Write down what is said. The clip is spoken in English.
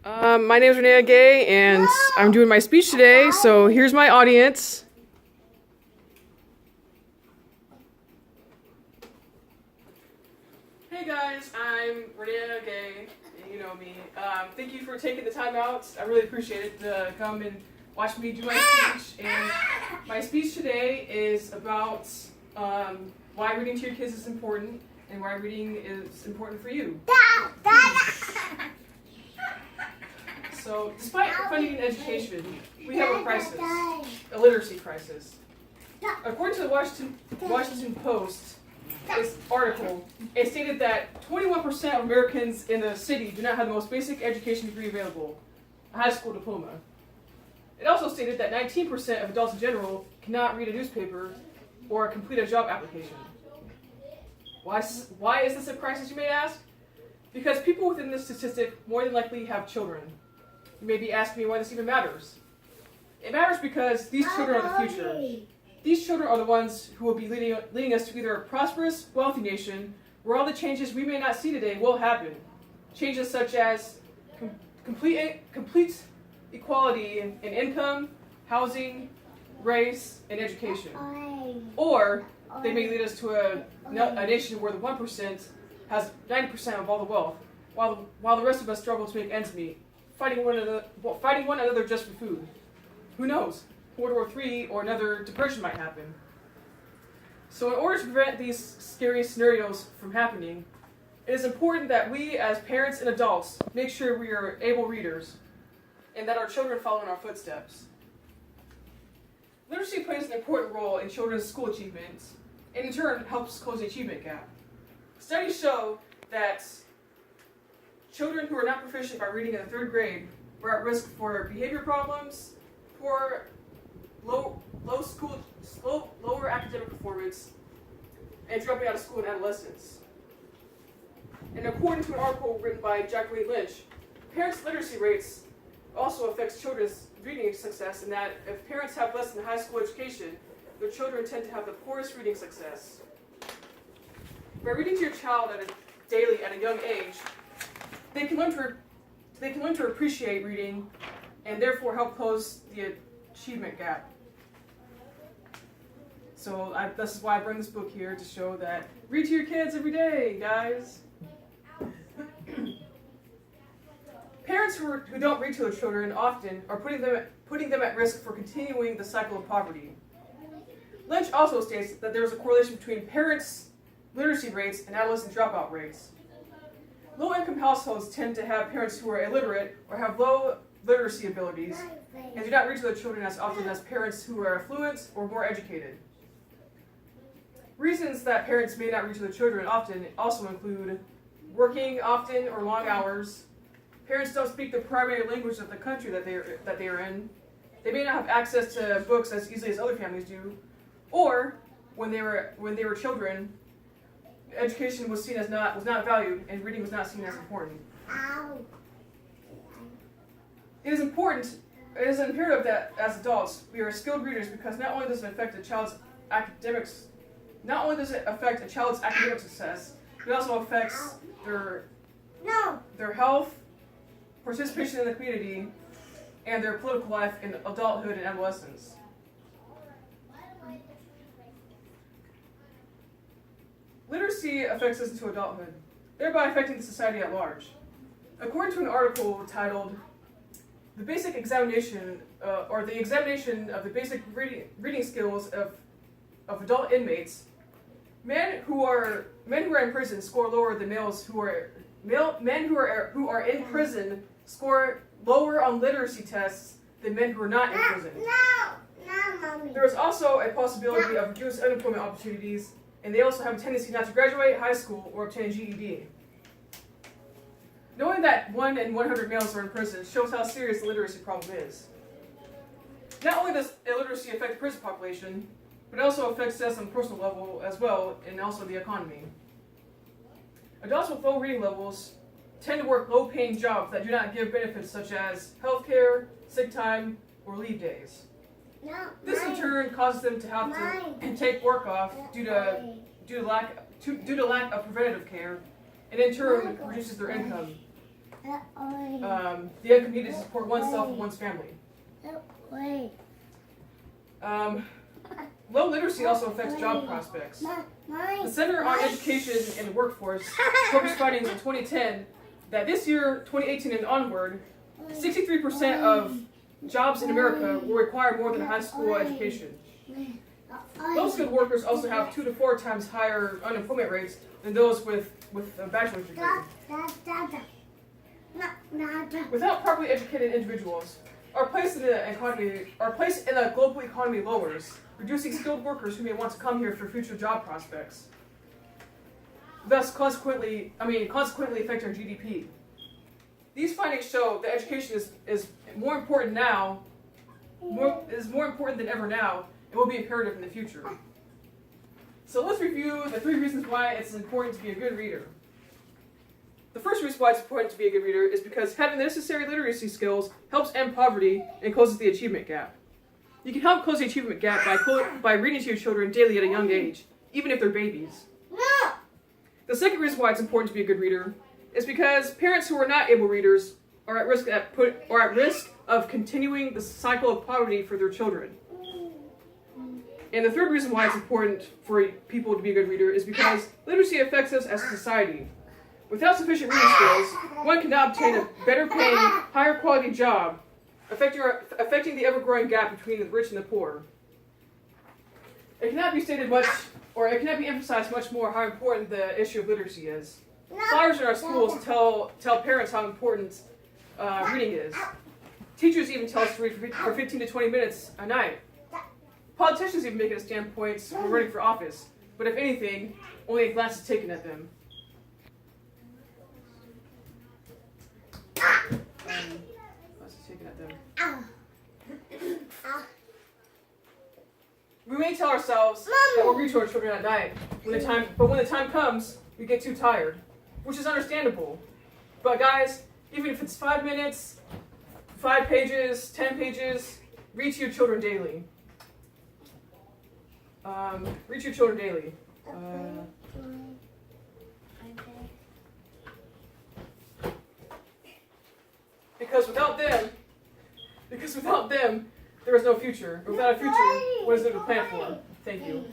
My name is Reneas, and I'm doing my speech today, so here's my audience. Hey guys, I'm Reneas, and you know me. Thank you for taking the time out. I really appreciate it to come and watch me do my speech. And my speech today is about why reading to your kids is important and why reading is important for you. So, despite funding education, we have a crisis, a literacy crisis. According to the Washington Post, this article, it stated that 21% of Americans in the city do not have the most basic education degree available, a high school diploma. It also stated that 19% of adults in general cannot read a newspaper or complete a job application. Why is this a crisis, you may ask? Because people within this statistic more than likely have children. You may be asking me why this even matters. It matters because these children are the future. These children are the ones who will be leading us to either a prosperous, wealthy nation, where all the changes we may not see today will happen. Changes such as complete equality in income, housing, race, and education. Or they may lead us to a nation where the 1% has 90% of all the wealth, while the rest of us struggle to make ends meet, fighting one another just for food. Who knows? World War III or another depression might happen. So in order to prevent these scary scenarios from happening, it is important that we as parents and adults make sure we are able readers and that our children follow in our footsteps. Literacy plays an important role in children's school achievements and in turn helps close the achievement gap. Studies show that children who are not proficient by reading in the third grade were at risk for behavior problems, poor lower academic performance, and dropping out of school in adolescence. And according to an article written by Jacqueline Lynch, parents' literacy rates also affects children's reading success in that if parents have less than high school education, their children tend to have the poorest reading success. By reading to your child daily at a young age, they can learn to appreciate reading and therefore help close the achievement gap. So this is why I bring this book here, to show that read to your kids every day, guys. Parents who don't read to their children often are putting them at risk for continuing the cycle of poverty. Lynch also states that there is a correlation between parents' literacy rates and adolescent dropout rates. Low-income households tend to have parents who are illiterate or have low literacy abilities and do not read to their children as often as parents who are affluent or more educated. Reasons that parents may not read to their children often also include working often or long hours. Parents don't speak the primary language of the country that they are in. They may not have access to books as easily as other families do, or when they were children, education was not valued and reading was not seen as important. It is imperative that as adults we are skilled readers, because not only does it affect a child's academic success, it also affects their health, participation in the community, and their political life in adulthood and adolescence. Literacy affects us into adulthood, thereby affecting the society at large. According to an article titled "The Basic Examination," or the examination of the basic reading skills of adult inmates, men who are in prison score lower than men who are in prison score lower on literacy tests than men who are not in prison. There is also a possibility of reduced unemployment opportunities, and they also have a tendency not to graduate high school or obtain a GED. Knowing that 1 in 100 males are in prison shows how serious the literacy problem is. Not only does illiteracy affect the prison population, but it also affects us on a personal level as well, and also the economy. Adults with low reading levels tend to work low-paying jobs that do not give benefits such as health care, sick time, or leave days. This in turn causes them to have to take work off due to lack of preventative care, and in turn reduces their income. the income needed to support oneself and one's family. Low literacy also affects job prospects. The Center on Education and the Workforce published findings in 2010 that this year, 2018 and onward, 63% of jobs in America will require more than a high school education. Low-skilled workers also have 2 to 4 times higher unemployment rates than those with a bachelor's degree. Without properly educated individuals, our place in the global economy lowers, reducing skilled workers who may want to come here for future job prospects. Thus, consequently affect our GDP. These findings show that education is more important now, more important than ever now, and will be imperative in the future. So let's review the 3 reasons why it's important to be a good reader. The first reason why it's important to be a good reader is because having the necessary literacy skills helps end poverty and closes the achievement gap. You can help close the achievement gap by reading to your children daily at a young age, even if they're babies. The second reason why it's important to be a good reader is because parents who are not able readers are at risk of continuing the cycle of poverty for their children. And the third reason why it's important for people to be a good reader is because literacy affects us as a society. Without sufficient reading skills, one cannot obtain a better paying, higher quality job, affecting the ever-growing gap between the rich and the poor. It cannot be stated much, or it cannot be emphasized much more how important the issue of literacy is. Flyers in our schools tell parents how important reading is. Teachers even tell us to read for 15 to 20 minutes a night. Politicians even make it a standpoint when running for office, but if anything, only a glance is taken at them. We may tell ourselves that we'll read to our children at night, but when the time comes, we get too tired, which is understandable. But guys, even if it's 5 minutes, 5 pages, 10 pages, read to your children daily. Read to your children daily. Because without them, there is no future. Without a future, what is there to plan for? Thank you.